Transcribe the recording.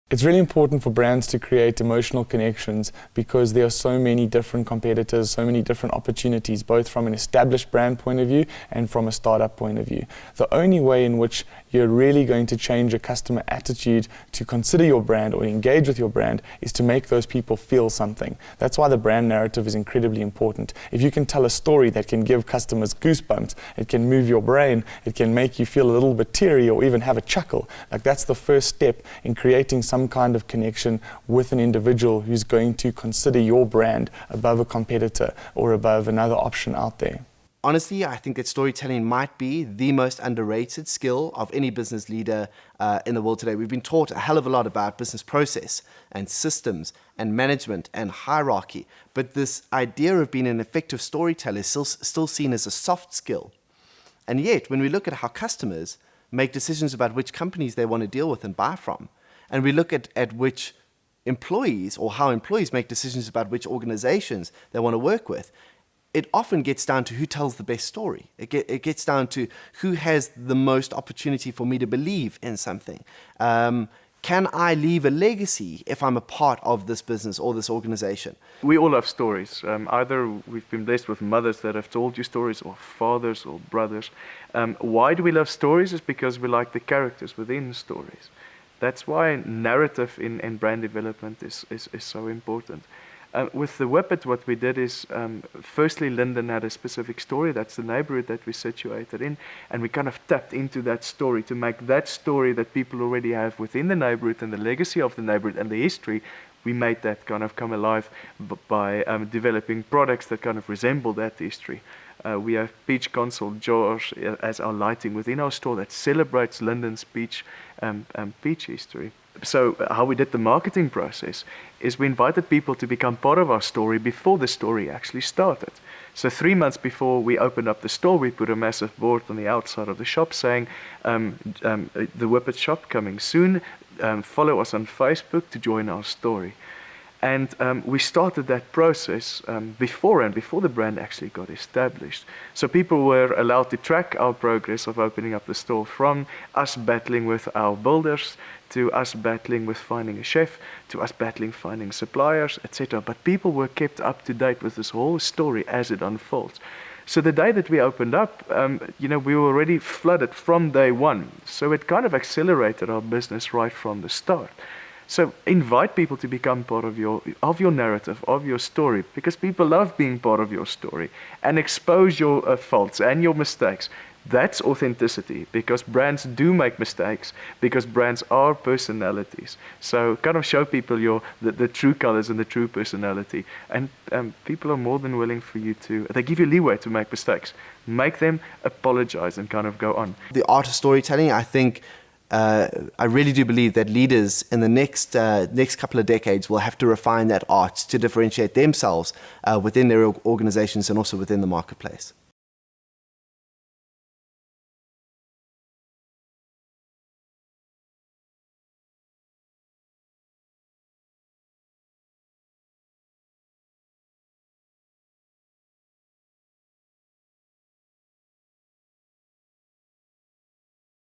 It's really important for brands to create emotional connections because there are so many different competitors, so many different opportunities, both from an established brand point of view and from a startup point of view. The only way in which you're really going to change a customer attitude to consider your brand or engage with your brand is to make those people feel something. That's why the brand narrative is incredibly important. If you can tell a story that can give customers goosebumps, it can move your brain, it can make you feel a little bit teary or even have a chuckle. Like, that's the first step in creating some kind of connection with an individual who's going to consider your brand above a competitor or above another option out there. Honestly, I think that storytelling might be the most underrated skill of any business leader in the world today. We've been taught a hell of a lot about business process and systems and management and hierarchy, but this idea of being an effective storyteller is still seen as a soft skill. And yet, when we look at how customers make decisions about which companies they want to deal with and buy from, and we look at which employees or how employees make decisions about which organizations they want to work with, it often gets down to who tells the best story. It gets down to who has the most opportunity for me to believe in something. Can I leave a legacy if I'm a part of this business or this organization? We all love stories. Either we've been blessed with mothers that have told you stories, or fathers or brothers. Why do we love stories? Is because we like the characters within stories. That's why narrative in brand development is so important. With the Whippet, what we did is, firstly, Linden had a specific story. That's the neighborhood that we're situated in. And we kind of tapped into that story to make that story that people already have within the neighborhood and the legacy of the neighborhood and the history. We made that kind of come alive by developing products that kind of resemble that history. We have peach console jars as our lighting within our store that celebrates Linden's peach history. So how we did the marketing process is we invited people to become part of our story before the story actually started. So 3 months before we opened up the store, we put a massive board on the outside of the shop saying, the Whippet shop coming soon, follow us on Facebook to join our story. And we started that process before the brand actually got established. So people were allowed to track our progress of opening up the store, from us battling with our builders, to us battling with finding a chef, to us battling finding suppliers, etc. But people were kept up to date with this whole story as it unfolds. So the day that we opened up, we were already flooded from day one. So it kind of accelerated our business right from the start. So invite people to become part of your narrative, of your story, because people love being part of your story, and expose your faults and your mistakes. That's authenticity, because brands do make mistakes, because brands are personalities. So kind of show people the true colors and the true personality, and people are more than willing for you they give you leeway to make mistakes. Make them, apologize, and kind of go on. The art of storytelling, I think, I really do believe that leaders in the next couple of decades will have to refine that art to differentiate themselves within their organizations and also within the marketplace.